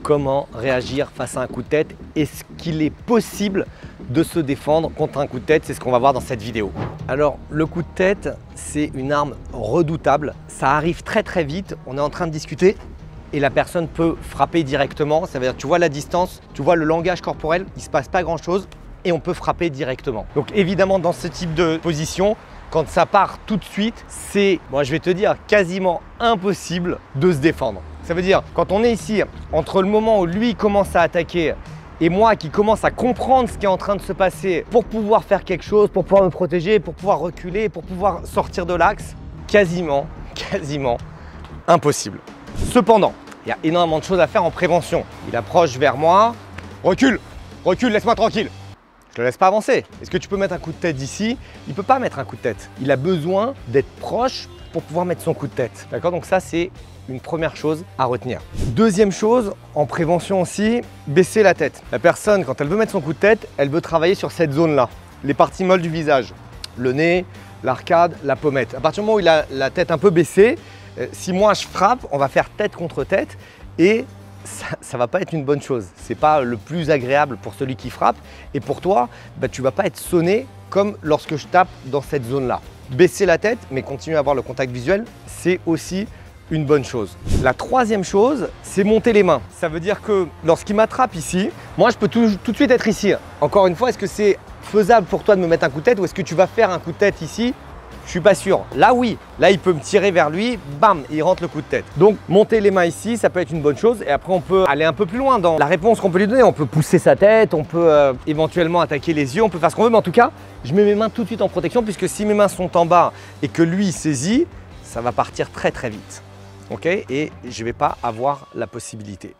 Comment réagir face à un coup de tête? Est-ce qu'il est possible de se défendre contre un coup de tête? C'est ce qu'on va voir dans cette vidéo. Alors, le coup de tête, c'est une arme redoutable. Ça arrive très très vite. On est en train de discuter et la personne peut frapper directement. Ça veut dire que tu vois la distance, tu vois le langage corporel, il ne se passe pas grand-chose et on peut frapper directement. Donc évidemment, dans ce type de position, quand ça part tout de suite, c'est, moi je vais te dire, quasiment impossible de se défendre. Ça veut dire, quand on est ici, entre le moment où lui commence à attaquer et moi qui commence à comprendre ce qui est en train de se passer pour pouvoir faire quelque chose, pour pouvoir me protéger, pour pouvoir reculer, pour pouvoir sortir de l'axe, quasiment impossible. Cependant, il y a énormément de choses à faire en prévention. Il approche vers moi, recule, laisse-moi tranquille. Je ne le laisse pas avancer. Est-ce que tu peux mettre un coup de tête d'ici? Il ne peut pas mettre un coup de tête. Il a besoin d'être proche pour pouvoir mettre son coup de tête. D'accord? Donc ça, c'est une première chose à retenir. Deuxième chose, en prévention aussi, baisser la tête. La personne, quand elle veut mettre son coup de tête, elle veut travailler sur cette zone-là, les parties molles du visage. Le nez, l'arcade, la pommette. À partir du moment où il a la tête un peu baissée, si moi je frappe, on va faire tête contre tête et ça va pas être une bonne chose. C'est pas le plus agréable pour celui qui frappe et pour toi, tu vas pas être sonné comme lorsque je tape dans cette zone-là. Baisser la tête, mais continuer à avoir le contact visuel, c'est aussi une bonne chose. La troisième chose, c'est monter les mains. Ça veut dire que lorsqu'il m'attrape ici, moi je peux tout de suite être ici. Encore une fois, est-ce que c'est faisable pour toi de me mettre un coup de tête ou est-ce que tu vas faire un coup de tête ici? Je suis pas sûr. Là, oui. Là, il peut me tirer vers lui, bam, il rentre le coup de tête. Donc, monter les mains ici, ça peut être une bonne chose. Et après, on peut aller un peu plus loin dans la réponse qu'on peut lui donner. On peut pousser sa tête, on peut éventuellement attaquer les yeux, on peut faire ce qu'on veut. Mais en tout cas, je mets mes mains tout de suite en protection puisque si mes mains sont en bas et que lui saisit, ça va partir très très vite. Ok? Et je ne vais pas avoir la possibilité.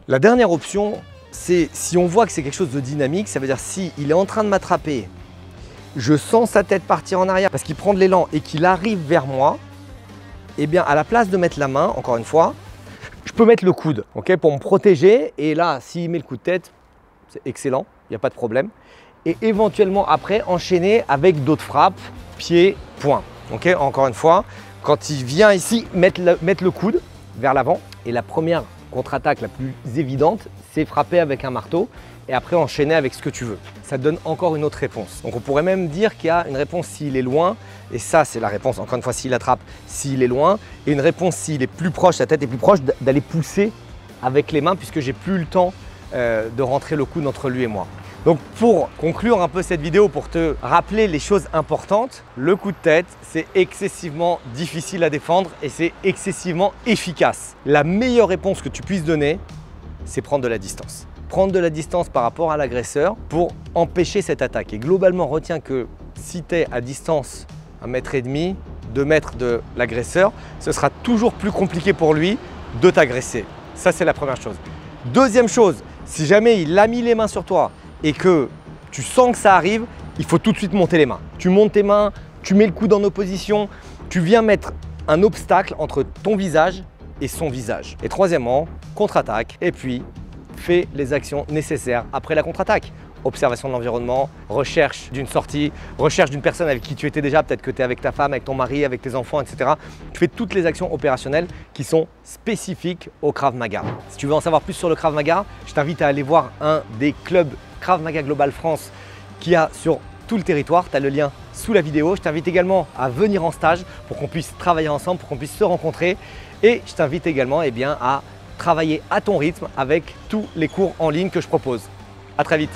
La dernière option, c'est si on voit que c'est quelque chose de dynamique, ça veut dire si il est en train de m'attraper, je sens sa tête partir en arrière parce qu'il prend de l'élan et qu'il arrive vers moi, eh bien à la place de mettre la main, encore une fois, je peux mettre le coude, ok, pour me protéger. Et là, s'il met le coup de tête, c'est excellent, il n'y a pas de problème. Et éventuellement après, enchaîner avec d'autres frappes, pied, poing. Ok, encore une fois, quand il vient ici, mettre le coude vers l'avant. Et la première contre-attaque la plus évidente, c'est frapper avec un marteau. Et après enchaîner avec ce que tu veux. Ça te donne encore une autre réponse. Donc on pourrait même dire qu'il y a une réponse s'il est loin, et ça c'est la réponse, encore une fois, s'il attrape, s'il est loin, et une réponse s'il est plus proche, sa tête est plus proche, d'aller pousser avec les mains puisque j'ai plus le temps de rentrer le coude entre lui et moi. Donc pour conclure un peu cette vidéo, pour te rappeler les choses importantes, le coup de tête, c'est excessivement difficile à défendre et c'est excessivement efficace. La meilleure réponse que tu puisses donner, c'est prendre de la distance. Prendre de la distance par rapport à l'agresseur pour empêcher cette attaque. Et globalement, retiens que si tu es à distance 1,5 m, 2 mètres de l'agresseur, ce sera toujours plus compliqué pour lui de t'agresser. Ça, c'est la première chose. Deuxième chose, si jamais il a mis les mains sur toi et que tu sens que ça arrive, il faut tout de suite monter les mains. Tu montes tes mains, tu mets le coude en opposition, tu viens mettre un obstacle entre ton visage et son visage. Et troisièmement, contre-attaque. Et puis, fais les actions nécessaires après la contre-attaque. Observation de l'environnement, recherche d'une sortie, recherche d'une personne avec qui tu étais déjà, peut-être que tu es avec ta femme, avec ton mari, avec tes enfants, etc. Tu fais toutes les actions opérationnelles qui sont spécifiques au Krav Maga. Si tu veux en savoir plus sur le Krav Maga, je t'invite à aller voir un des clubs Krav Maga Global France qu'il y a sur tout le territoire. Tu as le lien sous la vidéo. Je t'invite également à venir en stage pour qu'on puisse travailler ensemble, pour qu'on puisse se rencontrer. Et je t'invite également à travailler à ton rythme avec tous les cours en ligne que je propose. À très vite.